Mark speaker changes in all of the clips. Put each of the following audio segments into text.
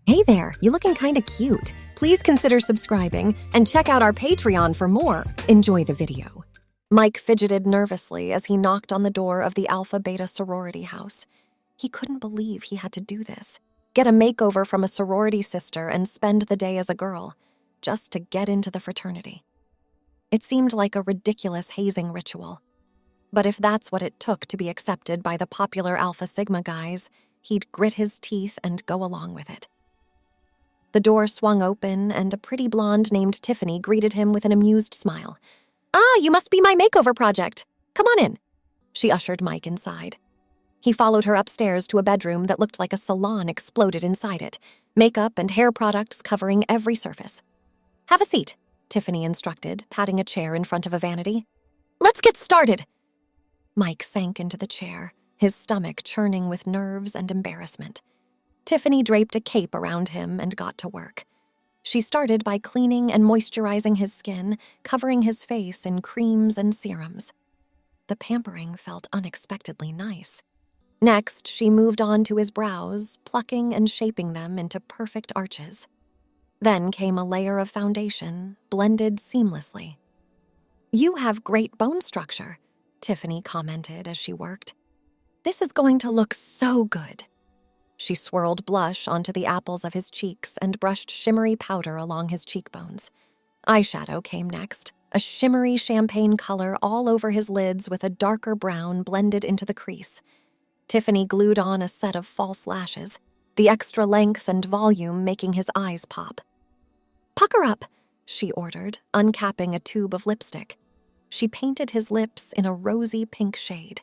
Speaker 1: Hey there, you looking kinda cute. Please consider subscribing and check out our Patreon for more. Enjoy the video. Mike fidgeted nervously as he knocked on the door of the Alpha Beta sorority house. He couldn't believe he had to do this. Get a makeover from a sorority sister and spend the day as a girl, just to get into the fraternity. It seemed like a ridiculous hazing ritual. But if that's what it took to be accepted by the popular Alpha Sigma guys, he'd grit his teeth and go along with it. The door swung open, and a pretty blonde named Tiffany greeted him with an amused smile. "Ah, you must be my makeover project. Come on in." She ushered Mike inside. He followed her upstairs to a bedroom that looked like a salon exploded inside it, makeup and hair products covering every surface. "Have a seat," Tiffany instructed, patting a chair in front of a vanity. "Let's get started." Mike sank into the chair, his stomach churning with nerves and embarrassment. Tiffany draped a cape around him and got to work. She started by cleaning and moisturizing his skin, covering his face in creams and serums. The pampering felt unexpectedly nice. Next, she moved on to his brows, plucking and shaping them into perfect arches. Then came a layer of foundation, blended seamlessly. "You have great bone structure," Tiffany commented as she worked. "This is going to look so good." She swirled blush onto the apples of his cheeks and brushed shimmery powder along his cheekbones. Eyeshadow came next, a shimmery champagne color all over his lids with a darker brown blended into the crease. Tiffany glued on a set of false lashes, the extra length and volume making his eyes pop. "Pucker up," she ordered, uncapping a tube of lipstick. She painted his lips in a rosy pink shade.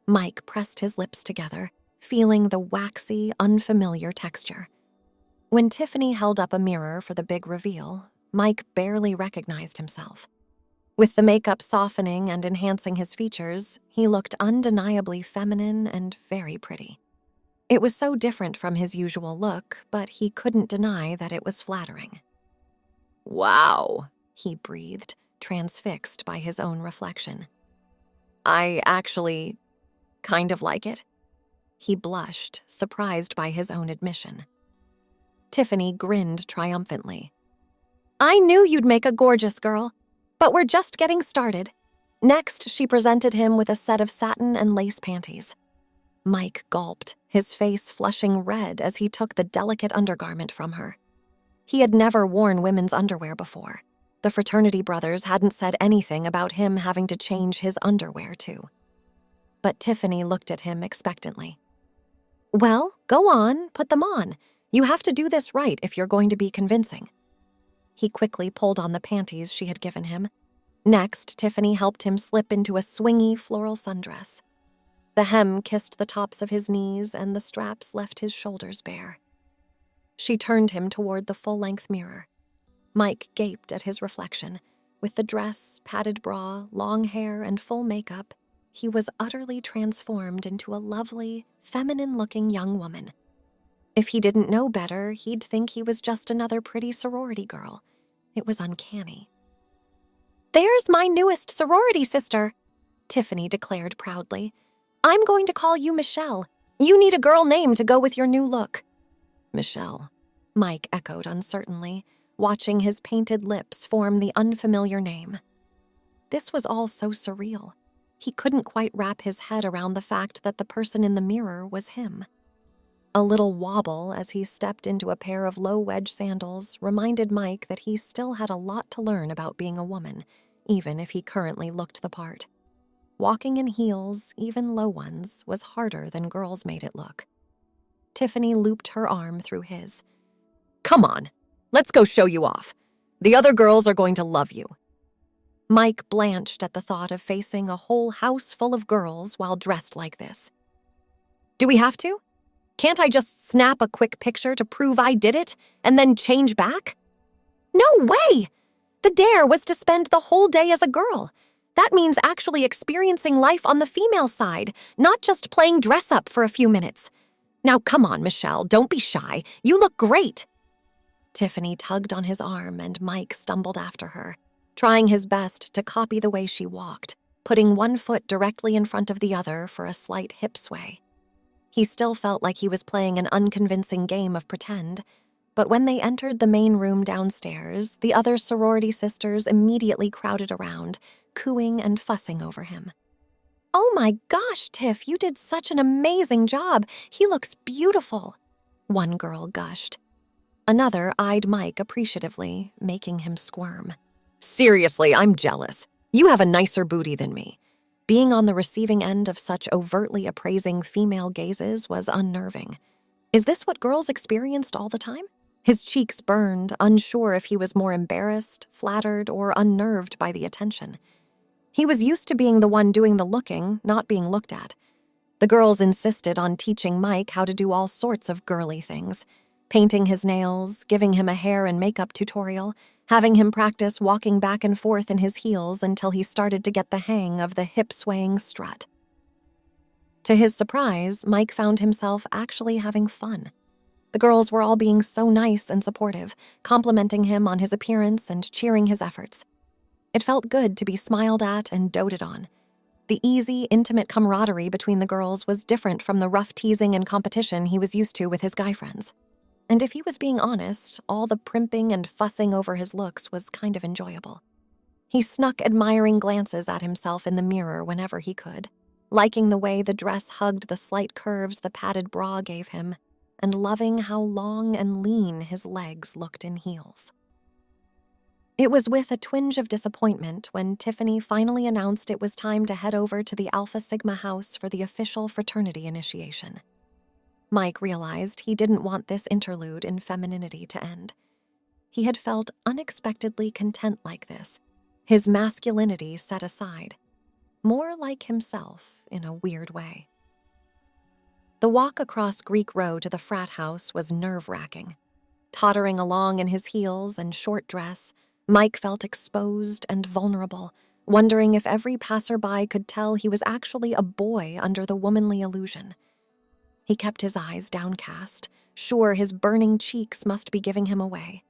Speaker 1: Mike pressed his lips together, feeling the waxy, unfamiliar texture. When Tiffany held up a mirror for the big reveal, Mike barely recognized himself. With the makeup softening and enhancing his features, he looked undeniably feminine and very pretty. It was so different from his usual look, but he couldn't deny that it was flattering. "Wow," he breathed, transfixed by his own reflection. "I actually kind of like it." He blushed, surprised by his own admission. Tiffany grinned triumphantly. "I knew you'd make a gorgeous girl, but we're just getting started." Next, she presented him with a set of satin and lace panties. Mike gulped, his face flushing red as he took the delicate undergarment from her. He had never worn women's underwear before. The fraternity brothers hadn't said anything about him having to change his underwear, too. But Tiffany looked at him expectantly. "Well, go on, put them on. You have to do this right if you're going to be convincing." He quickly pulled on the panties she had given him. Next, Tiffany helped him slip into a swingy floral sundress. The hem kissed the tops of his knees and the straps left his shoulders bare. She turned him toward the full-length mirror. Mike gaped at his reflection. With the dress, padded bra, long hair, and full makeup, he was utterly transformed into a lovely, feminine-looking young woman. If he didn't know better, he'd think he was just another pretty sorority girl. It was uncanny. "There's my newest sorority sister," Tiffany declared proudly. "I'm going to call you Michelle. You need a girl name to go with your new look." "Michelle," Mike echoed uncertainly, watching his painted lips form the unfamiliar name. This was all so surreal. He couldn't quite wrap his head around the fact that the person in the mirror was him. A little wobble as he stepped into a pair of low-wedge sandals reminded Mike that he still had a lot to learn about being a woman, even if he currently looked the part. Walking in heels, even low ones, was harder than girls made it look. Tiffany looped her arm through his. "Come on, let's go show you off. The other girls are going to love you." Mike blanched at the thought of facing a whole house full of girls while dressed like this. "Do we have to? Can't I just snap a quick picture to prove I did it, and then change back?" "No way! The dare was to spend the whole day as a girl. That means actually experiencing life on the female side, not just playing dress-up for a few minutes. Now come on, Michelle, don't be shy. You look great." Tiffany tugged on his arm and Mike stumbled after her, trying his best to copy the way she walked, putting one foot directly in front of the other for a slight hip sway. He still felt like he was playing an unconvincing game of pretend, but when they entered the main room downstairs, the other sorority sisters immediately crowded around, cooing and fussing over him. "Oh my gosh, Tiff, you did such an amazing job. He looks beautiful," one girl gushed. Another eyed Mike appreciatively, making him squirm. "Seriously, I'm jealous. You have a nicer booty than me." Being on the receiving end of such overtly appraising female gazes was unnerving. Is this what girls experienced all the time? His cheeks burned, unsure if he was more embarrassed, flattered, or unnerved by the attention. He was used to being the one doing the looking, not being looked at. The girls insisted on teaching Mike how to do all sorts of girly things, painting his nails, giving him a hair and makeup tutorial, having him practice walking back and forth in his heels until he started to get the hang of the hip-swaying strut. To his surprise, Mike found himself actually having fun. The girls were all being so nice and supportive, complimenting him on his appearance and cheering his efforts. It felt good to be smiled at and doted on. The easy, intimate camaraderie between the girls was different from the rough teasing and competition he was used to with his guy friends. And if he was being honest, all the primping and fussing over his looks was kind of enjoyable. He snuck admiring glances at himself in the mirror whenever he could, liking the way the dress hugged the slight curves the padded bra gave him, and loving how long and lean his legs looked in heels. It was with a twinge of disappointment when Tiffany finally announced it was time to head over to the Alpha Sigma house for the official fraternity initiation. Mike realized he didn't want this interlude in femininity to end. He had felt unexpectedly content like this, his masculinity set aside, more like himself in a weird way. The walk across Greek Row to the frat house was nerve-wracking. Tottering along in his heels and short dress, Mike felt exposed and vulnerable, wondering if every passerby could tell he was actually a boy under the womanly illusion. He kept his eyes downcast, sure his burning cheeks must be giving him away.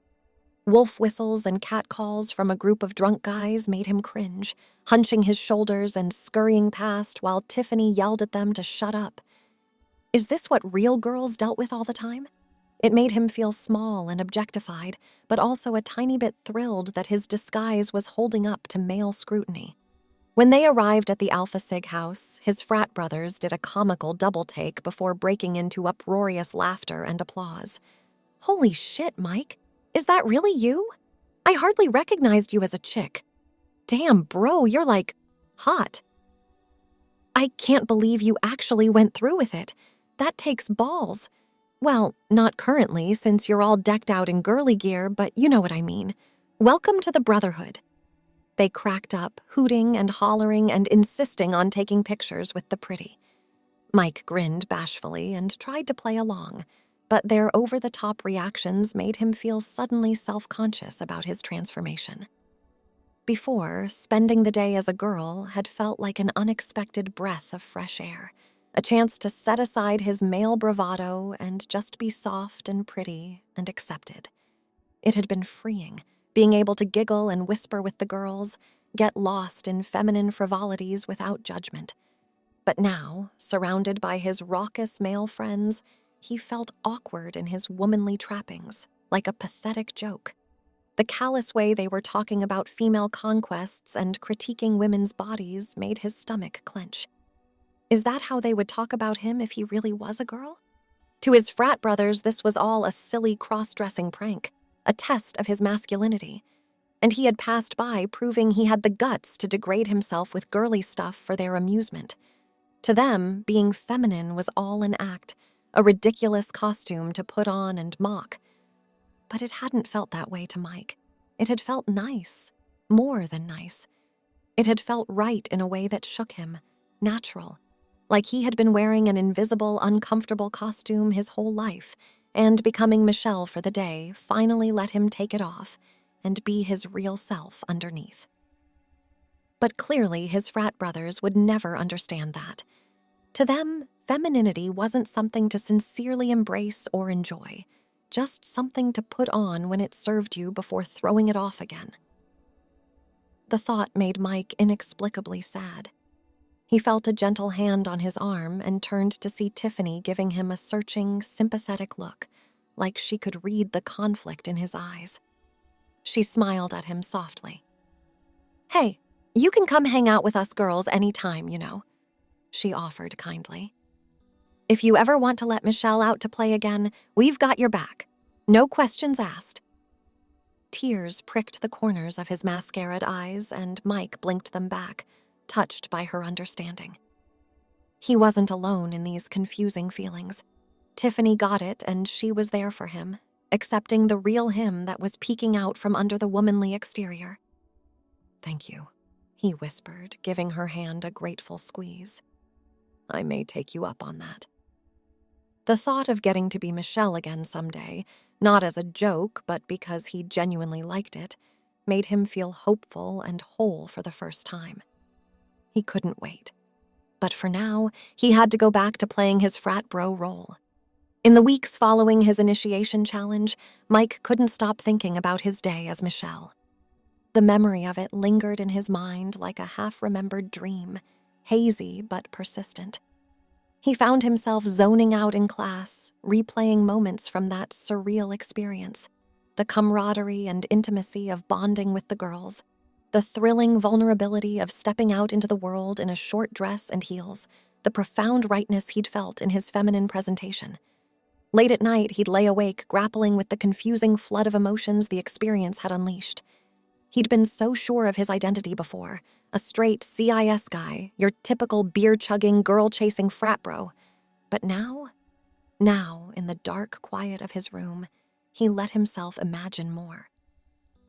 Speaker 1: Wolf whistles and catcalls from a group of drunk guys made him cringe, hunching his shoulders and scurrying past while Tiffany yelled at them to shut up. Is this what real girls dealt with all the time? It made him feel small and objectified, but also a tiny bit thrilled that his disguise was holding up to male scrutiny. When they arrived at the Alpha Sig house, his frat brothers did a comical double take before breaking into uproarious laughter and applause. "Holy shit, Mike! Is that really you? I hardly recognized you as a chick. Damn, bro, you're like, hot. I can't believe you actually went through with it. That takes balls. Well, not currently, since you're all decked out in girly gear, but you know what I mean. Welcome to the Brotherhood." They cracked up, hooting and hollering and insisting on taking pictures with the pretty. Mike grinned bashfully and tried to play along, but their over-the-top reactions made him feel suddenly self-conscious about his transformation. Before, spending the day as a girl had felt like an unexpected breath of fresh air, a chance to set aside his male bravado and just be soft and pretty and accepted. It had been freeing, being able to giggle and whisper with the girls, get lost in feminine frivolities without judgment. But now, surrounded by his raucous male friends, he felt awkward in his womanly trappings, like a pathetic joke. The callous way they were talking about female conquests and critiquing women's bodies made his stomach clench. Is that how they would talk about him if he really was a girl? To his frat brothers, this was all a silly cross-dressing prank, a test of his masculinity, and he had passed by proving he had the guts to degrade himself with girly stuff for their amusement. To them, being feminine was all an act, a ridiculous costume to put on and mock. But it hadn't felt that way to Mike. It had felt nice, more than nice. It had felt right in a way that shook him, natural, like he had been wearing an invisible, uncomfortable costume his whole life, and becoming Michelle for the day finally let him take it off and be his real self underneath. But clearly his frat brothers would never understand that. To them, femininity wasn't something to sincerely embrace or enjoy, just something to put on when it served you before throwing it off again. The thought made Mike inexplicably sad. He felt a gentle hand on his arm and turned to see Tiffany giving him a searching, sympathetic look, like she could read the conflict in his eyes. She smiled at him softly. "Hey, you can come hang out with us girls anytime, you know," she offered kindly. "If you ever want to let Michelle out to play again, we've got your back. No questions asked." Tears pricked the corners of his mascaraed eyes, and Mike blinked them back, touched by her understanding. He wasn't alone in these confusing feelings. Tiffany got it, and she was there for him, accepting the real him that was peeking out from under the womanly exterior. "Thank you," he whispered, giving her hand a grateful squeeze. "I may take you up on that." The thought of getting to be Michelle again someday, not as a joke but because he genuinely liked it, made him feel hopeful and whole for the first time. He couldn't wait. But for now, he had to go back to playing his frat bro role. In the weeks following his initiation challenge, Mike couldn't stop thinking about his day as Michelle. The memory of it lingered in his mind like a half-remembered dream, hazy but persistent. He found himself zoning out in class, replaying moments from that surreal experience, the camaraderie and intimacy of bonding with the girls, the thrilling vulnerability of stepping out into the world in a short dress and heels, the profound rightness he'd felt in his feminine presentation. Late at night, he'd lay awake, grappling with the confusing flood of emotions the experience had unleashed. He'd been so sure of his identity before, a straight CIS guy, your typical beer-chugging, girl-chasing frat bro. But now, in the dark quiet of his room, he let himself imagine more.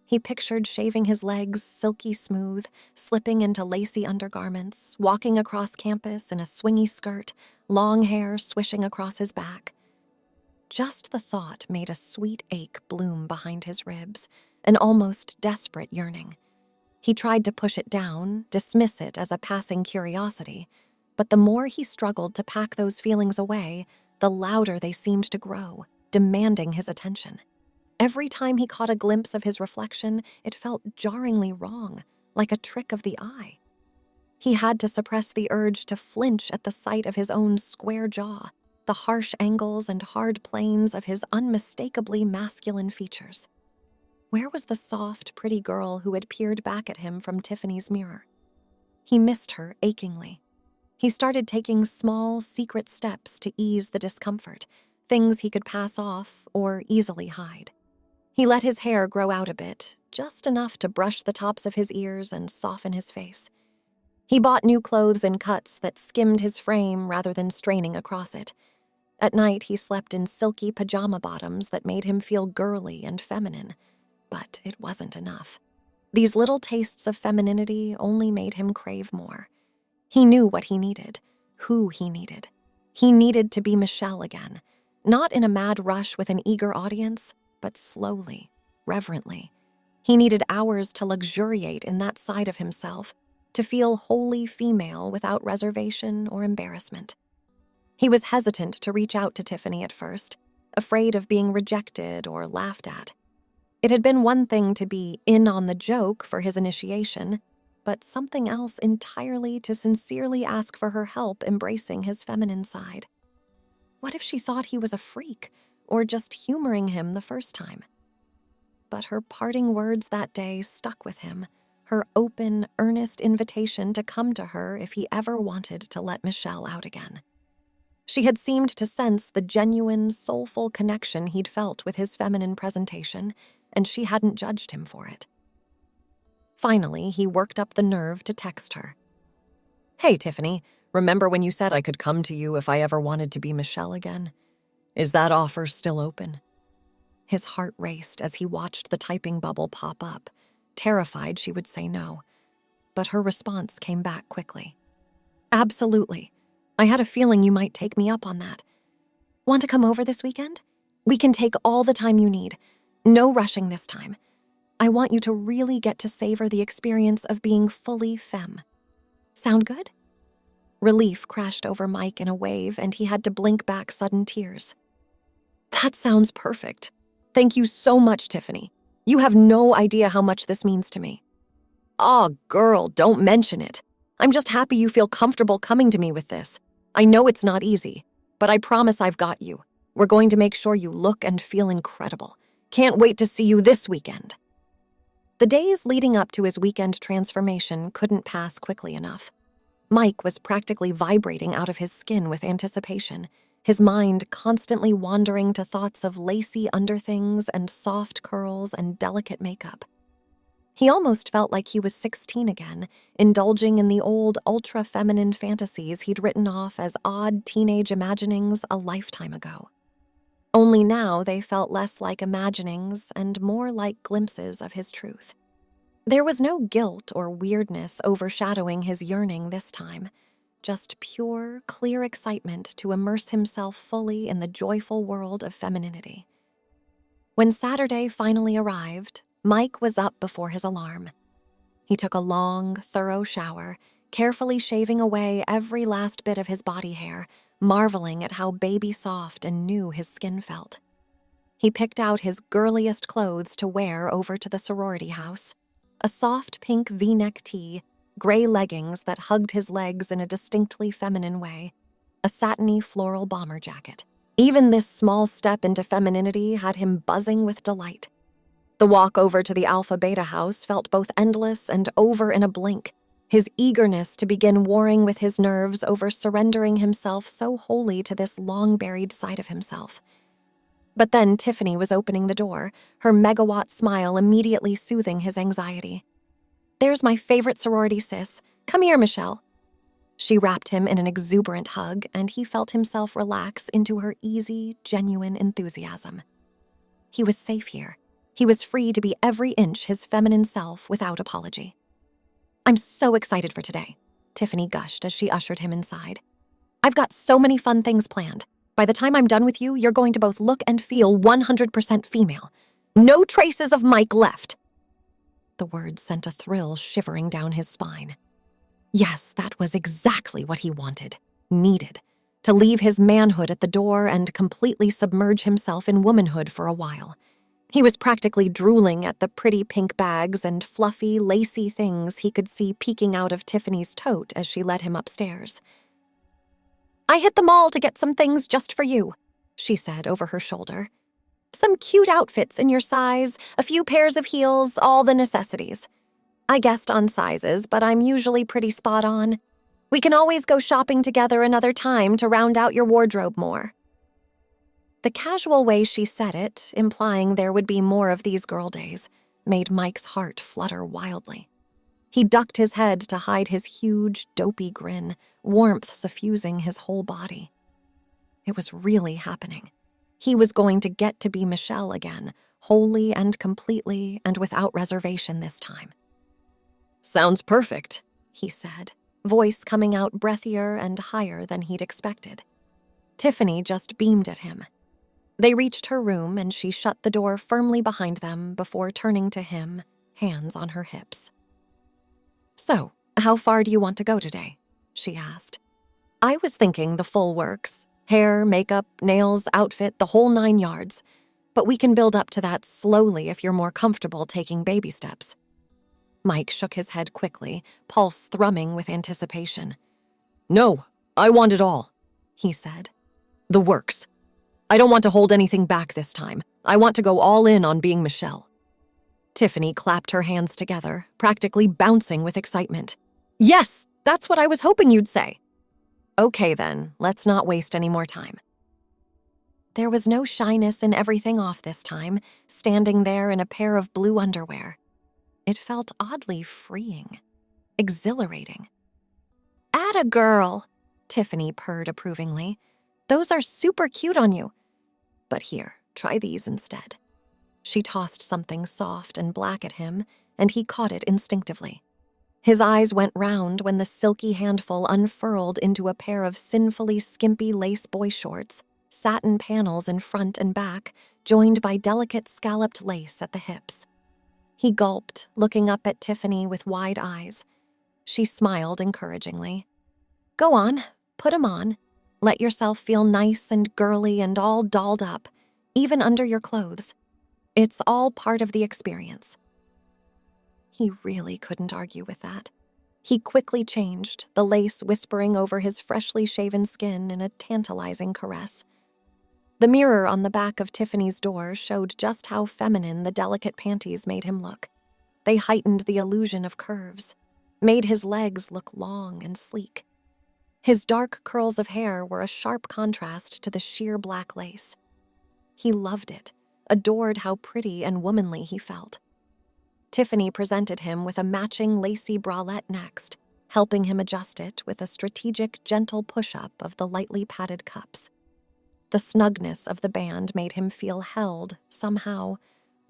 Speaker 1: He pictured shaving his legs silky smooth, slipping into lacy undergarments, walking across campus in a swingy skirt, long hair swishing across his back. Just the thought made a sweet ache bloom behind his ribs, an almost desperate yearning. He tried to push it down, dismiss it as a passing curiosity, but the more he struggled to pack those feelings away, the louder they seemed to grow, demanding his attention. Every time he caught a glimpse of his reflection, it felt jarringly wrong, like a trick of the eye. He had to suppress the urge to flinch at the sight of his own square jaw, the harsh angles and hard planes of his unmistakably masculine features. Where was the soft, pretty girl who had peered back at him from Tiffany's mirror? He missed her achingly. He started taking small, secret steps to ease the discomfort, things he could pass off or easily hide. He let his hair grow out a bit, just enough to brush the tops of his ears and soften his face. He bought new clothes in cuts that skimmed his frame rather than straining across it. At night, he slept in silky pajama bottoms that made him feel girly and feminine. But it wasn't enough. These little tastes of femininity only made him crave more. He knew what he needed, who he needed. He needed to be Michelle again, not in a mad rush with an eager audience, but slowly, reverently. He needed hours to luxuriate in that side of himself, to feel wholly female without reservation or embarrassment. He was hesitant to reach out to Tiffany at first, afraid of being rejected or laughed at. It had been one thing to be in on the joke for his initiation, but something else entirely to sincerely ask for her help embracing his feminine side. What if she thought he was a freak, or just humoring him the first time? But her parting words that day stuck with him, her open, earnest invitation to come to her if he ever wanted to let Michelle out again. She had seemed to sense the genuine, soulful connection he'd felt with his feminine presentation, and she hadn't judged him for it. Finally, he worked up the nerve to text her. "Hey, Tiffany, remember when you said I could come to you if I ever wanted to be Michelle again? Is that offer still open?" His heart raced as he watched the typing bubble pop up, terrified she would say no. But her response came back quickly. "Absolutely. I had a feeling you might take me up on that. Want to come over this weekend? We can take all the time you need. No rushing this time. I want you to really get to savor the experience of being fully femme. Sound good?" Relief crashed over Mike in a wave, and he had to blink back sudden tears. "That sounds perfect. Thank you so much, Tiffany. You have no idea how much this means to me." "Aw, girl, don't mention it. I'm just happy you feel comfortable coming to me with this. I know it's not easy, but I promise I've got you. We're going to make sure you look and feel incredible. Can't wait to see you this weekend." The days leading up to his weekend transformation couldn't pass quickly enough. Mike was practically vibrating out of his skin with anticipation, his mind constantly wandering to thoughts of lacy underthings and soft curls and delicate makeup. He almost felt like he was 16 again, indulging in the old ultra-feminine fantasies he'd written off as odd teenage imaginings a lifetime ago. Only now they felt less like imaginings and more like glimpses of his truth. There was no guilt or weirdness overshadowing his yearning this time, just pure, clear excitement to immerse himself fully in the joyful world of femininity. When Saturday finally arrived, Mike was up before his alarm. He took a long, thorough shower, carefully shaving away every last bit of his body hair, marveling at how baby-soft and new his skin felt. He picked out his girliest clothes to wear over to the sorority house: a soft pink V-neck tee, gray leggings that hugged his legs in a distinctly feminine way, a satiny floral bomber jacket. Even this small step into femininity had him buzzing with delight. The walk over to the Alpha Beta house felt both endless and over in a blink, his eagerness to begin warring with his nerves over surrendering himself so wholly to this long-buried side of himself. But then Tiffany was opening the door, her megawatt smile immediately soothing his anxiety. "There's my favorite sorority sis. Come here, Michelle." She wrapped him in an exuberant hug, and he felt himself relax into her easy, genuine enthusiasm. He was safe here. He was free to be every inch his feminine self without apology. "I'm so excited for today," Tiffany gushed as she ushered him inside. "I've got so many fun things planned. By the time I'm done with you, you're going to both look and feel 100% female. No traces of Mike left." The words sent a thrill shivering down his spine. Yes, that was exactly what he wanted, needed, to leave his manhood at the door and completely submerge himself in womanhood for a while. He was practically drooling at the pretty pink bags and fluffy, lacy things he could see peeking out of Tiffany's tote as she led him upstairs. "I hit the mall to get some things just for you," she said over her shoulder. "Some cute outfits in your size, a few pairs of heels, all the necessities. I guessed on sizes, but I'm usually pretty spot on. We can always go shopping together another time to round out your wardrobe more." The casual way she said it, implying there would be more of these girl days, made Mike's heart flutter wildly. He ducked his head to hide his huge, dopey grin, warmth suffusing his whole body. It was really happening. He was going to get to be Michelle again, wholly and completely and without reservation this time. "Sounds perfect," he said, voice coming out breathier and higher than he'd expected. Tiffany just beamed at him. They reached her room and she shut the door firmly behind them before turning to him, hands on her hips. "So, how far do you want to go today?" she asked. "I was thinking the full works. Hair, makeup, nails, outfit, the whole 9 yards. But we can build up to that slowly if you're more comfortable taking baby steps." Mike shook his head quickly, pulse thrumming with anticipation. "No, I want it all," he said. "The works. I don't want to hold anything back this time. I want to go all in on being Michelle." Tiffany clapped her hands together, practically bouncing with excitement. "Yes, that's what I was hoping you'd say." "Okay then, let's not waste any more time." There was no shyness in everything off this time, standing there in a pair of blue underwear. It felt oddly freeing, exhilarating. "Atta girl," Tiffany purred approvingly. "Those are super cute on you. But here, try these instead." She tossed something soft and black at him, and he caught it instinctively. His eyes went round when the silky handful unfurled into a pair of sinfully skimpy lace boy shorts, satin panels in front and back, joined by delicate scalloped lace at the hips. He gulped, looking up at Tiffany with wide eyes. She smiled encouragingly. "Go on, put 'em on. Let yourself feel nice and girly and all dolled up, even under your clothes. It's all part of the experience." He really couldn't argue with that. He quickly changed, the lace whispering over his freshly shaven skin in a tantalizing caress. The mirror on the back of Tiffany's door showed just how feminine the delicate panties made him look. They heightened the illusion of curves, made his legs look long and sleek. His dark curls of hair were a sharp contrast to the sheer black lace. He loved it, adored how pretty and womanly he felt. Tiffany presented him with a matching lacy bralette next, helping him adjust it with a strategic, gentle push-up of the lightly padded cups. The snugness of the band made him feel held, somehow,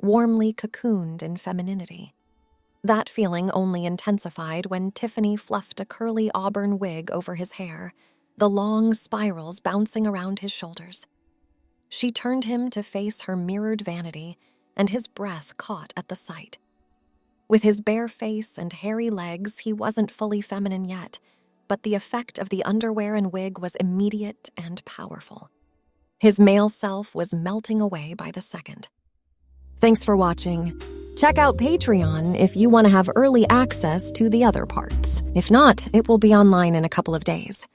Speaker 1: warmly cocooned in femininity. That feeling only intensified when Tiffany fluffed a curly auburn wig over his hair, the long spirals bouncing around his shoulders. She turned him to face her mirrored vanity, and his breath caught at the sight. With his bare face and hairy legs, he wasn't fully feminine yet, but the effect of the underwear and wig was immediate and powerful. His male self was melting away by the second. Thanks for watching. Check out Patreon if you want to have early access to the other parts. If not, it will be online in a couple of days.